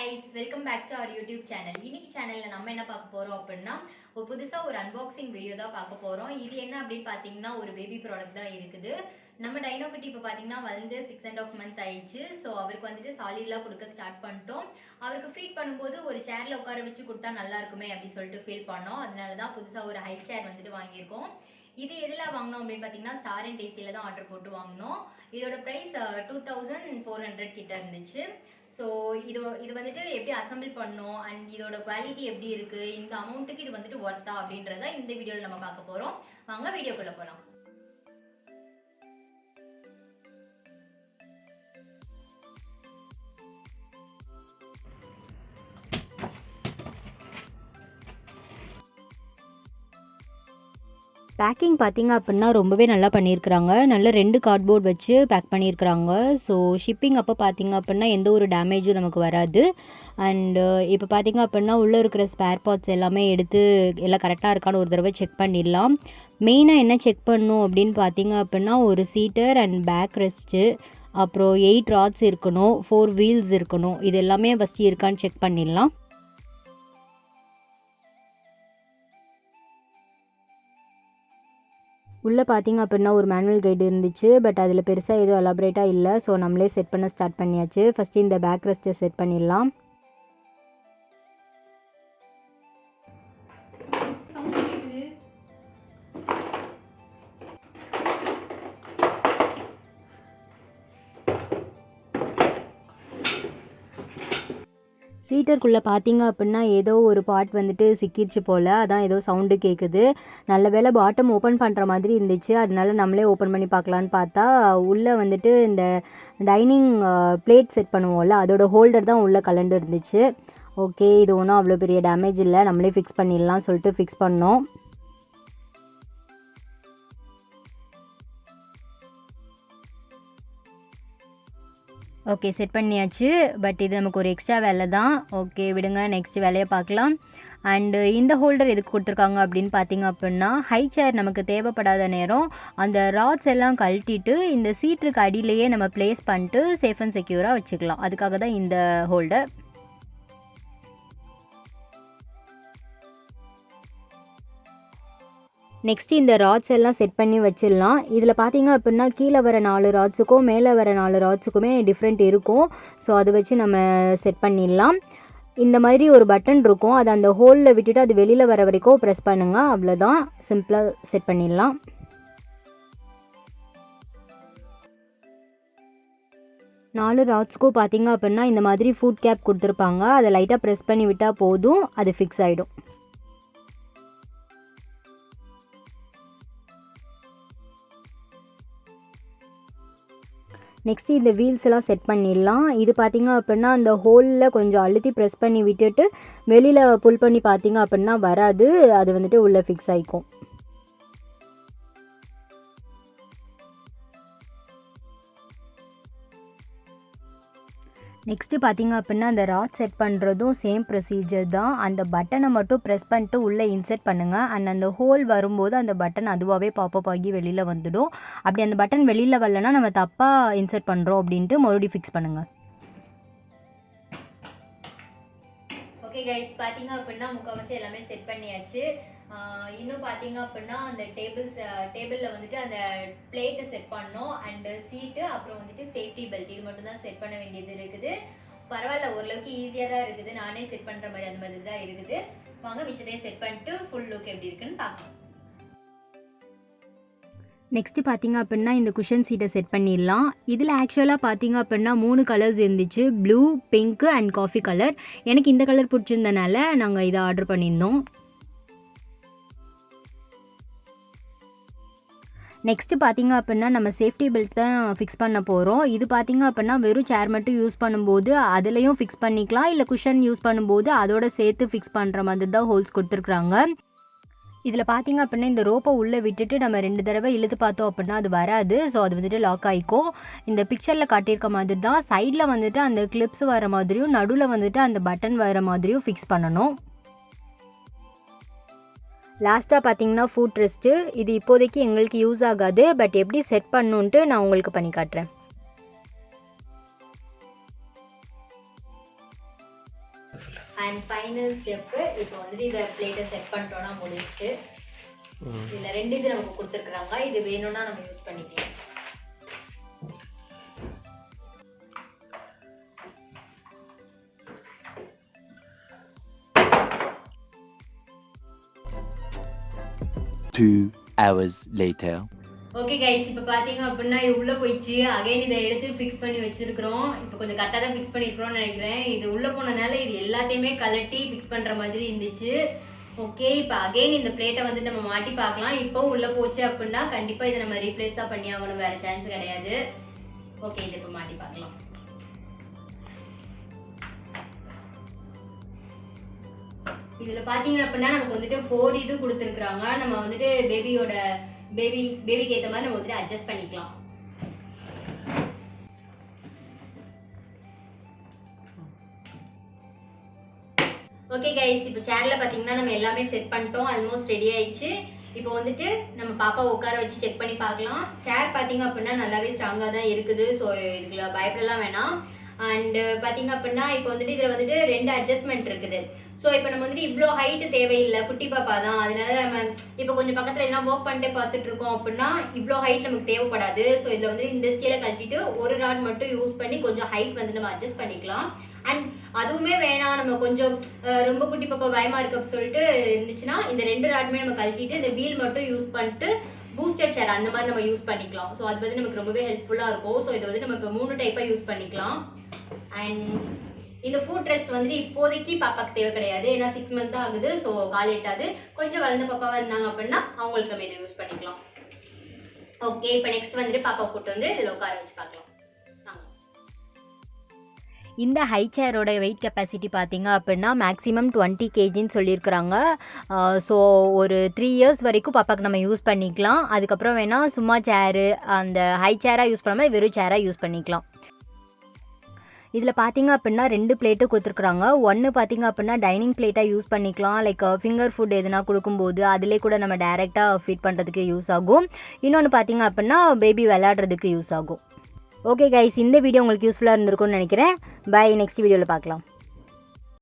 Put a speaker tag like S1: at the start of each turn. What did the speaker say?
S1: guys, welcome back to our YouTube channel. இன்னைக்கு சேனல்ல நம்ம என்ன பார்க்க போறோம் அப்படின்னா புதுசா ஒரு அன்பாக்சிங் வீடியோ தான் பார்க்க போறோம். இது என்ன அப்படின்னு பாத்தீங்கன்னா ஒரு பேபி ப்ராடக்ட் தான் இருக்குது. நம்ம டைனோ குட்டி இப்போ பாத்தீங்கன்னா வளர்ந்து 6.5 month ஆயிடுச்சு. ஸோ அவருக்கு வந்துட்டு சாலிட்லாம் கொடுக்க ஸ்டார்ட் பண்ணிட்டோம். அவருக்கு ஃபீட் பண்ணும்போது ஒரு சேர்ல உட்கார வச்சு கொடுத்தா நல்லா இருக்குமே அப்படின்னு சொல்லிட்டு ஃபீல் பண்ணோம். அதனால தான் புதுசா ஒரு ஹை சேர் வந்துட்டு வாங்கியிருக்கோம். இது எதில் வாங்கினோம் அப்படின்னு பார்த்தீங்கன்னா ஸ்டார் அண்ட் டேஸ்டியில் தான் ஆர்டர் போட்டு வாங்கினோம். இதோட ப்ரைஸ் 2400 கிட்ட இருந்துச்சு. ஸோ இது வந்துட்டு எப்படி அசம்பிள் பண்ணோம் அண்ட் இதோட குவாலிட்டி எப்படி இருக்குது, இந்த அமௌண்ட்டுக்கு இது வந்துட்டு ஒர்த்தா அப்படின்றத இந்த வீடியோவில் நம்ம பார்க்க போகிறோம். வாங்க வீடியோக்குள்ளே போகலாம்.
S2: பேக்கிங் பார்த்திங்க அப்படின்னா ரொம்பவே நல்லா பண்ணியிருக்கிறாங்க. நல்ல 2 கார்ட்போர்ட் வச்சு பேக் பண்ணியிருக்கிறாங்க. ஸோ ஷிப்பிங் அப்போ பார்த்திங்க அப்படின்னா எந்த ஒரு டேமேஜும் நமக்கு வராது. அண்டு இப்போ பார்த்திங்க அப்படின்னா உள்ளே இருக்கிற ஸ்பேர் பார்ட்ஸ் எல்லாமே எடுத்து எல்லாம் கரெக்டாக இருக்கான்னு ஒரு தடவை செக் பண்ணிடலாம். மெயினாக என்ன செக் பண்ணணும் அப்படின்னு பார்த்திங்க அப்படின்னா ஒரு சீட்டர் அண்ட் பேக் ரெஸ்ட்டு, அப்புறம் 8 ராட்ஸ் இருக்கணும், 4 வீல்ஸ் இருக்கணும். இது எல்லாமே ஃபஸ்ட்டு இருக்கான்னு செக் பண்ணிடலாம். உள்ளே பார்த்திங்க அப்படின்னா ஒரு மேனுவல் கைடு இருந்துச்சு. பட் அதில் பெருசாக எதுவும் எலாபரேட்டாக இல்லை. ஸோ நம்மளே செட் பண்ண ஸ்டார்ட் பண்ணியாச்சு. ஃபஸ்ட்டு இந்த பேக் ரெஸ்ட்டை செட் பண்ணிடலாம். சீட்டருக்குள்ளே பார்த்திங்க அப்படின்னா ஏதோ ஒரு பார்ட் வந்துட்டு சிக்கிடுச்சு போல். அதான் ஏதோ சவுண்டு கேட்குது. நல்ல வேளை பாட்டம் ஓப்பன் பண்ணுற மாதிரி இருந்துச்சு. அதனால நம்மளே ஓப்பன் பண்ணி பார்க்கலான்னு பார்த்தா உள்ளே வந்துட்டு இந்த டைனிங் பிளேட் செட் பண்ணுவோம்ல, அதோட ஹோல்டர் தான் உள்ளே கலண்டு இருந்துச்சு. ஓகே, இது ஒன்றும் அவ்வளோ பெரிய டேமேஜ் இல்லை, நம்மளே ஃபிக்ஸ் பண்ணிடலாம் சொல்லிட்டு ஃபிக்ஸ் பண்ணோம். ஓகே, செட் பண்ணியாச்சு. பட் இது நமக்கு ஒரு எக்ஸ்ட்ரா வேலை தான். ஓகே விடுங்க, நெக்ஸ்ட் வேலையை பார்க்கலாம். அண்டு இந்த ஹோல்டர் எதுக்கு கொடுத்துருக்காங்க அப்படின்னு பார்த்தீங்க அப்படின்னா ஹை சேர் நமக்கு தேவைப்படாத நேரம் அந்த ராட்ஸ் எல்லாம் கழட்டிட்டு இந்த சீட்டுக்கு அடியிலேயே நம்ம ப்ளேஸ் பண்ணிட்டு சேஃப் அண்ட் செக்யூராக வச்சுக்கலாம். அதுக்காக தான் இந்த ஹோல்டர். நெக்ஸ்ட்டு இந்த ராட்ஸ் எல்லாம் செட் பண்ணி வச்சிடலாம். இதில் பார்த்தீங்க அப்படின்னா கீழே வர 4 ராட்ஸுக்கும் மேலே வர 4 ராட்ஸுக்குமே டிஃப்ரெண்ட் இருக்கும். ஸோ அதை வச்சு நம்ம செட் பண்ணிடலாம். இந்த மாதிரி ஒரு பட்டன் இருக்கும், அதை அந்த ஹோலில் விட்டுட்டு அது வெளியில் வர வரைக்கும் ப்ரெஸ் பண்ணுங்கள். அவ்வளோதான், சிம்பிளாக செட் பண்ணிடலாம். நாலு ராட்ஸ்க்கும் பார்த்தீங்க அப்படின்னா இந்த மாதிரி ஃபுட் கேப் கொடுத்துருப்பாங்க. அதை லைட்டாக ப்ரெஸ் பண்ணி விட்டால் போதும், அது ஃபிக்ஸ் ஆகிடும். நெக்ஸ்ட்டு இந்த வீல்ஸ் எல்லாம் செட் பண்ணிடலாம். இது பார்த்திங்க அப்படின்னா அந்த ஹோலில் கொஞ்சம் அழுத்தி ப்ரெஸ் பண்ணி விட்டுட்டு வெளியில் புல் பண்ணி பார்த்திங்க அப்படின்னா வராது, அது வந்துட்டு உள்ளே ஃபிக்ஸ் ஆகிக்கும். நெக்ஸ்ட்டு பார்த்திங்க அப்படின்னா அந்த ராட் செட் பண்ணுறதும் சேம் ப்ரொசீஜர் தான். அந்த பட்டனை மட்டும் ப்ரெஸ் பண்ணிட்டு உள்ளே இன்செர்ட் பண்ணுங்கள். அண்ட் அந்த ஹோல் வரும்போது அந்த பட்டன் அதுவாகவே பாப்பப் ஆகி வெளியில் வந்துடும். அப்படி அந்த பட்டன் வெளியில் வரலன்னா நம்ம தப்பாக இன்செர்ட் பண்ணுறோம் அப்படின்ட்டு மறுபடியும் ஃபிக்ஸ் பண்ணுங்கள்.
S1: ஓகே கைஸ், பார்த்தீங்க அப்படின்னா முக்கால்வாசி எல்லாமே செட் பண்ணியாச்சு. இன்னும் பார்த்தீங்க அப்படின்னா அந்த டேபிளில் வந்துட்டு அந்த பிளேட்டை செட் பண்ணோம். அண்டு சீட்டு, அப்புறம் வந்துட்டு சேஃப்டி பெல்ட், இது மட்டும் தான் செட் பண்ண வேண்டியது இருக்குது. பரவாயில்ல, ஓரளவுக்கு ஈஸியாக தான் இருக்குது. நானே செட் பண்ணுற மாதிரி அந்த மாதிரி தான் இருக்குது. வாங்க மிச்சத்தையும் செட் பண்ணிட்டு ஃபுல் லுக் எப்படி இருக்குன்னு பார்க்கலாம்.
S2: நெக்ஸ்ட்டு பார்த்திங்க அப்படின்னா இந்த குஷன் சீட்டை செட் பண்ணிடலாம். இதில் ஆக்சுவலாக பார்த்திங்க அப்படின்னா 3 கலர்ஸ் இருந்துச்சு, blue, pink and coffee colour. எனக்கு இந்த கலர் பிடிச்சிருந்தனால நாங்கள் இதை ஆர்டர் பண்ணியிருந்தோம். நெக்ஸ்ட்டு பார்த்திங்க அப்படின்னா நம்ம சேஃப்டி பெல்ட் தான் ஃபிக்ஸ் பண்ண போகிறோம். இது பார்த்திங்க அப்படின்னா வெறும் சேர் மட்டும் யூஸ் பண்ணும்போது அதுலேயும் ஃபிக்ஸ் பண்ணிக்கலாம், இல்லை குஷன் யூஸ் பண்ணும்போது அதோட சேர்த்து ஃபிக்ஸ் பண்ணுற மாதிரி தான் ஹோல்ஸ் கொடுத்துருக்குறாங்க. இதில் பார்த்திங்க அப்படின்னா இந்த ரோப்பை உள்ளே விட்டுட்டு நம்ம 2 தடவை இழுத்து பார்த்தோம் அப்படின்னா அது வராது. ஸோ அது வந்துட்டு லாக் ஆகிக்கும். இந்த பிக்சரில் காட்டியிருக்க மாதிரி தான் சைடில் வந்துட்டு அந்த கிளிப்ஸ் வர மாதிரியும் நடுவில் வந்துட்டு அந்த பட்டன் வர மாதிரியும் ஃபிக்ஸ் பண்ணணும். லாஸ்ட்டாக பார்த்தீங்கன்னா ஃபுட் ரெஸ்ட்டு. இது இப்போதைக்கு எங்களுக்கு யூஸ் ஆகாது, பட் எப்படி செட் பண்ணணுன்ட்டு நான் உங்களுக்கு பண்ணி காட்டுறேன்.
S1: அண்ட் ஃபைனல் ஸ்டெப்பு இப்போ வந்துட்டு இதை பிளேட்டை செட் பண்ணிட்டோம்னா முடிச்சு. இதில் 2 இது நமக்கு கொடுத்துருக்குறாங்க. இது வேணும்னா நம்ம யூஸ் பண்ணிக்கலாம்.
S3: Two hours later.
S1: Okay guys, இப்போ பார்த்தீங்க அப்படின்னா இது உள்ளே போயிடுச்சு. அகைன் இதை எடுத்து ஃபிக்ஸ் பண்ணி வச்சிருக்கிறோம். இப்போ கொஞ்சம் கரெக்டாக தான் ஃபிக்ஸ் பண்ணியிருக்கிறோம்னு நினைக்கிறேன். இது உள்ளே போனனால இது எல்லாத்தையுமே கலட்டி ஃபிக்ஸ் பண்ணுற மாதிரி இருந்துச்சு. ஓகே, இப்போ அகைன் இந்த பிளேட்டை வந்து நம்ம மாட்டி பார்க்கலாம். இப்போ உள்ளே போச்சு அப்படின்னா கண்டிப்பாக இதை நம்ம ரீப்ளேஸ் தான் பண்ணி ஆகணும், வேறு சான்ஸ் கிடையாது. ஓகே, இதை இப்போ மாட்டி பார்க்கலாம். இதில் பார்த்தீங்க அப்படின்னா நமக்கு வந்துட்டு 4 இது கொடுத்துருக்குறாங்க. நம்ம வந்துட்டு பேபிக்கு ஏற்ற மாதிரி நம்ம வந்துட்டு அட்ஜஸ்ட் பண்ணிக்கலாம். ஓகே கைஸ், இப்போ சேர்ல பார்த்தீங்கன்னா நம்ம எல்லாமே செட் பண்ணிட்டோம். ஆல்மோஸ்ட் ரெடி ஆயிடுச்சு. இப்போ வந்துட்டு நம்ம பாப்பா உட்கார வச்சு செக் பண்ணி பார்க்கலாம். சேர் பார்த்தீங்க அப்படின்னா நல்லாவே ஸ்ட்ராங்காக தான் இருக்குது. ஸோ இதுக்குள்ள பயப்படலாம் வேணாம். அண்ட் பார்த்தீங்க அப்படின்னா இப்போ வந்துட்டு இதில் வந்துட்டு 2 அட்ஜஸ்ட்மெண்ட் இருக்குது. ஸோ இப்போ நம்ம வந்துட்டு இவ்வளோ ஹைட்டு தேவையில்லை, குட்டி பாப்பா தான். அதனால நம்ம இப்போ கொஞ்சம் பக்கத்தில் எதனா ஒர்க் பண்ணிட்டே பார்த்துட்டு இருக்கோம் அப்படின்னா இவ்வளோ ஹைட் நமக்கு தேவைப்படாது. ஸோ இதில் வந்து இந்த ஸ்கேலை கழட்டிட்டு ஒரு ராட் மட்டும் யூஸ் பண்ணி கொஞ்சம் ஹைட் வந்து நம்ம அட்ஜஸ்ட் பண்ணிக்கலாம். அண்ட் அதுவுமே வேணாம், நம்ம கொஞ்சம் ரொம்ப குட்டி பாப்பா பயமாக இருக்கு அப்படின்னு சொல்லிட்டு இருந்துச்சுன்னா இந்த 2 ராடுமே நம்ம கழட்டிட்டு இந்த வீல் மட்டும் யூஸ் பண்ணிட்டு பூஸ்டர் சேர் அந்த மாதிரி நம்ம யூஸ் பண்ணிக்கலாம். ஸோ அது வந்து நமக்கு ரொம்பவே ஹெல்ப்ஃபுல்லாக இருக்கும். ஸோ இதை வந்து நம்ம இப்போ 3 டைப்பாக யூஸ் பண்ணிக்கலாம். அண்ட் இந்த ஃபுட் ரெஸ்ட் வந்து இப்போதைக்கு பாப்பாக்கு தேவை கிடையாது, ஏன்னா 6 மந்த் தான் ஆகுது. ஸோ கால் எட்டாது. கொஞ்சம் வளர்ந்த பாப்பாவாக இருந்தாங்க அப்படின்னா அவங்களுக்கு நம்ம இதை யூஸ் பண்ணிக்கலாம். ஓகே, இப்போ நெக்ஸ்ட் வந்துட்டு பாப்பா கூட்டு வந்து இதில் உட்கார வச்சு பார்க்கலாம்.
S2: இந்த ஹை சேரோட வெயிட் கெப்பாசிட்டி பார்த்தீங்க அப்படின்னா மேக்ஸிமம் 20 kgன்னு சொல்லியிருக்கிறாங்க. ஸோ ஒரு 3 இயர்ஸ் வரைக்கும் பாப்பாக்கு நம்ம யூஸ் பண்ணிக்கலாம். அதுக்கப்புறம் வேணால் சும்மா சேரு அந்த ஹை சேராக யூஸ் பண்ணாமல் வெறும் சேராக யூஸ் பண்ணிக்கலாம். இதில் பார்த்தீங்க அப்படின்னா 2 பிளேட்டு கொடுத்துருக்குறாங்க. ஒன்று பார்த்தீங்க அப்படின்னா டைனிங் பிளேட்டாக யூஸ் பண்ணிக்கலாம். லைக் ஃபிங்கர் ஃபுட் எதுனா கொடுக்கும்போது அதிலே கூட நம்ம டைரெக்டாக ஃபீட் பண்ணுறதுக்கு யூஸ் ஆகும். இன்னொன்று பார்த்தீங்க அப்படின்னா பேபி விளையாடுறதுக்கு யூஸ் ஆகும். ஓகே கைஸ், இந்த வீடியோ உங்களுக்கு யூஸ்ஃபுல்லாக இருந்திருக்கும்னு நினைக்கிறேன். பை, நெக்ஸ்ட் வீடியோவில் பார்க்கலாம்.